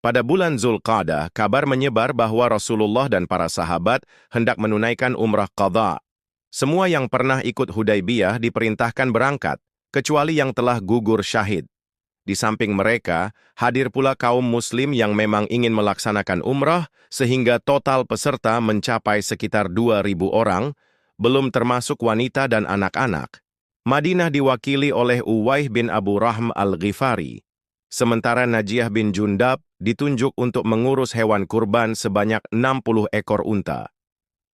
Pada bulan Zulqa'dah, kabar menyebar bahwa Rasulullah dan para sahabat hendak menunaikan umrah qadha. Semua yang pernah ikut Hudaybiyah diperintahkan berangkat, kecuali yang telah gugur syahid. Di samping mereka, hadir pula kaum muslim yang memang ingin melaksanakan umrah, sehingga total peserta mencapai sekitar 2.000 orang, belum termasuk wanita dan anak-anak. Madinah diwakili oleh Uwaih bin Abu Rahm al-Ghifari. Sementara Najiyah bin Jundab ditunjuk untuk mengurus hewan kurban sebanyak 60 ekor unta.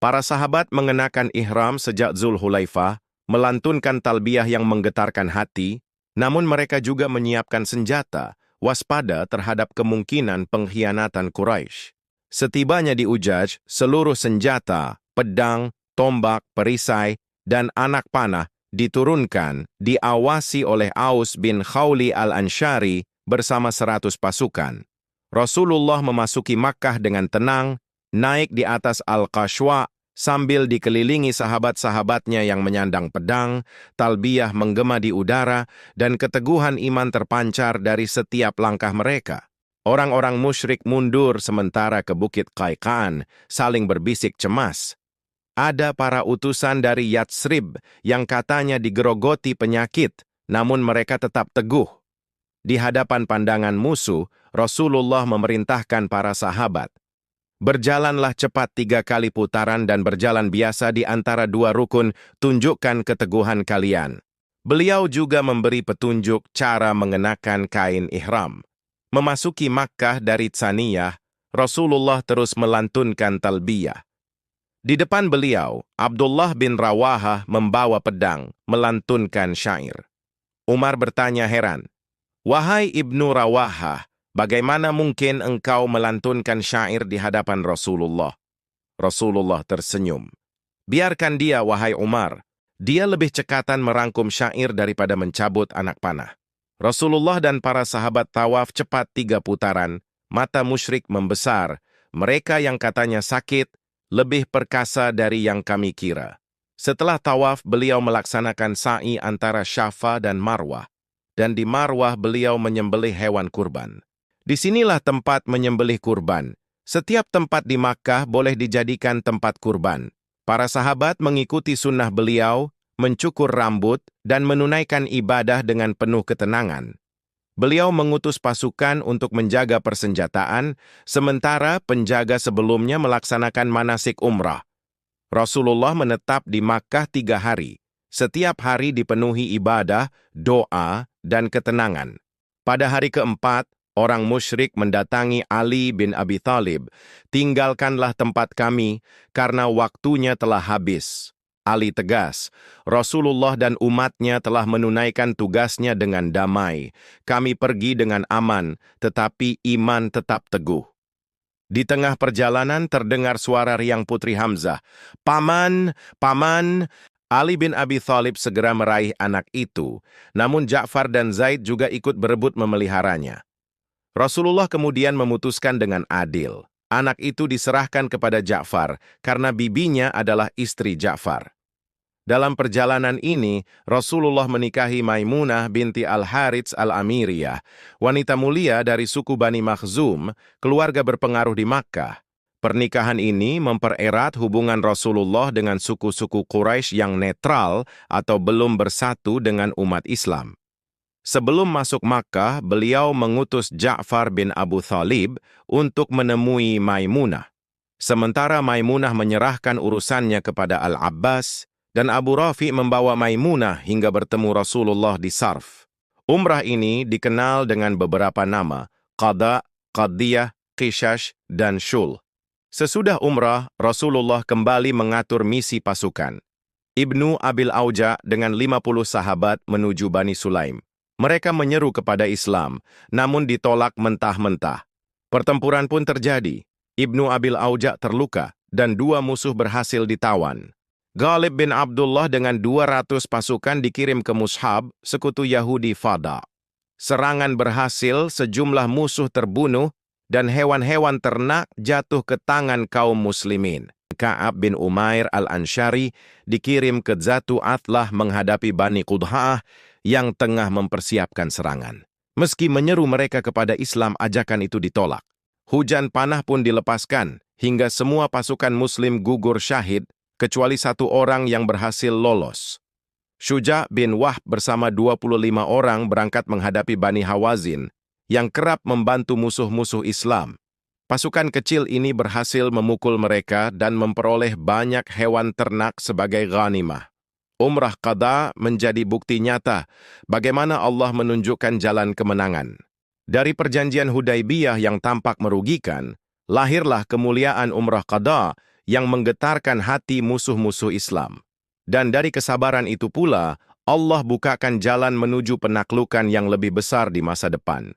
Para sahabat mengenakan ihram sejak Zulhulaifah, melantunkan talbiyah yang menggetarkan hati, namun mereka juga menyiapkan senjata, waspada terhadap kemungkinan pengkhianatan Quraisy. Setibanya di Ujaj, seluruh senjata, pedang, tombak, perisai, dan anak panah diturunkan, diawasi oleh Aus bin Khawli al-Ansyari bersama 100 pasukan. Rasulullah memasuki Makkah dengan tenang, naik di atas Al-Qashwa, sambil dikelilingi sahabat-sahabatnya yang menyandang pedang, talbiyah menggema di udara, dan keteguhan iman terpancar dari setiap langkah mereka. Orang-orang musyrik mundur sementara ke Bukit Qaiqan, saling berbisik cemas. Ada para utusan dari Yatsrib yang katanya digerogoti penyakit, namun mereka tetap teguh. Di hadapan pandangan musuh, Rasulullah memerintahkan para sahabat, "Berjalanlah cepat 3 kali putaran dan berjalan biasa di antara 2 rukun, tunjukkan keteguhan kalian." Beliau juga memberi petunjuk cara mengenakan kain ihram. Memasuki Makkah dari Tsaniyah, Rasulullah terus melantunkan talbiyah. Di depan beliau, Abdullah bin Rawahah membawa pedang, melantunkan syair. Umar bertanya heran, "Wahai Ibnu Rawahah, bagaimana mungkin engkau melantunkan syair di hadapan Rasulullah?" Rasulullah tersenyum. "Biarkan dia, wahai Umar. Dia lebih cekatan merangkum syair daripada mencabut anak panah." Rasulullah dan para sahabat tawaf cepat 3 putaran, mata musyrik membesar. Mereka yang katanya sakit, lebih perkasa dari yang kami kira. Setelah tawaf, beliau melaksanakan sa'i antara Syafa dan Marwah. Dan di Marwah beliau menyembelih hewan kurban. Disinilah tempat menyembelih kurban. Setiap tempat di Makkah boleh dijadikan tempat kurban. Para sahabat mengikuti sunnah beliau, mencukur rambut, dan menunaikan ibadah dengan penuh ketenangan. Beliau mengutus pasukan untuk menjaga persenjataan, sementara penjaga sebelumnya melaksanakan manasik umrah. Rasulullah menetap di Makkah 3 hari. Setiap hari dipenuhi ibadah, doa, dan ketenangan. Pada hari keempat, orang musyrik mendatangi Ali bin Abi Thalib. "Tinggalkanlah tempat kami, karena waktunya telah habis." Ali tegas, "Rasulullah dan umatnya telah menunaikan tugasnya dengan damai. Kami pergi dengan aman, tetapi iman tetap teguh." Di tengah perjalanan terdengar suara riang Putri Hamzah, "Paman, paman!" Ali bin Abi Thalib segera meraih anak itu, namun Ja'far dan Zaid juga ikut berebut memeliharanya. Rasulullah kemudian memutuskan dengan adil. Anak itu diserahkan kepada Ja'far karena bibinya adalah istri Ja'far. Dalam perjalanan ini, Rasulullah menikahi Maimunah binti Al-Harits Al-Amiriyah, wanita mulia dari suku Bani Makhzum, keluarga berpengaruh di Makkah. Pernikahan ini mempererat hubungan Rasulullah dengan suku-suku Quraisy yang netral atau belum bersatu dengan umat Islam. Sebelum masuk Makkah, beliau mengutus Ja'far bin Abu Thalib untuk menemui Maimunah. Sementara Maimunah menyerahkan urusannya kepada Al-Abbas, dan Abu Rafi membawa Maimunah hingga bertemu Rasulullah di Sarf. Umrah ini dikenal dengan beberapa nama, Qadha, Qadiyah, Qishash, dan Shul. Sesudah umrah, Rasulullah kembali mengatur misi pasukan. Ibnu Abil Auja dengan 50 sahabat menuju Bani Sulaim. Mereka menyeru kepada Islam, namun ditolak mentah-mentah. Pertempuran pun terjadi. Ibnu Abil Auja terluka, dan 2 musuh berhasil ditawan. Ghalib bin Abdullah dengan 200 pasukan dikirim ke Mushab, sekutu Yahudi Fada. Serangan berhasil, sejumlah musuh terbunuh, dan hewan-hewan ternak jatuh ke tangan kaum muslimin. Ka'ab bin Umair al-Ansyari dikirim ke Zatu Atlah menghadapi Bani Qudha'ah yang tengah mempersiapkan serangan. Meski menyeru mereka kepada Islam, ajakan itu ditolak. Hujan panah pun dilepaskan, hingga semua pasukan Muslim gugur syahid, kecuali satu orang yang berhasil lolos. Syuja' bin Wahb bersama 25 orang berangkat menghadapi Bani Hawazin, yang kerap membantu musuh-musuh Islam. Pasukan kecil ini berhasil memukul mereka dan memperoleh banyak hewan ternak sebagai ghanimah. Umrah Qadha menjadi bukti nyata bagaimana Allah menunjukkan jalan kemenangan. Dari perjanjian Hudaybiyah yang tampak merugikan, lahirlah kemuliaan Umrah Qadha yang menggetarkan hati musuh-musuh Islam. Dan dari kesabaran itu pula, Allah bukakan jalan menuju penaklukan yang lebih besar di masa depan.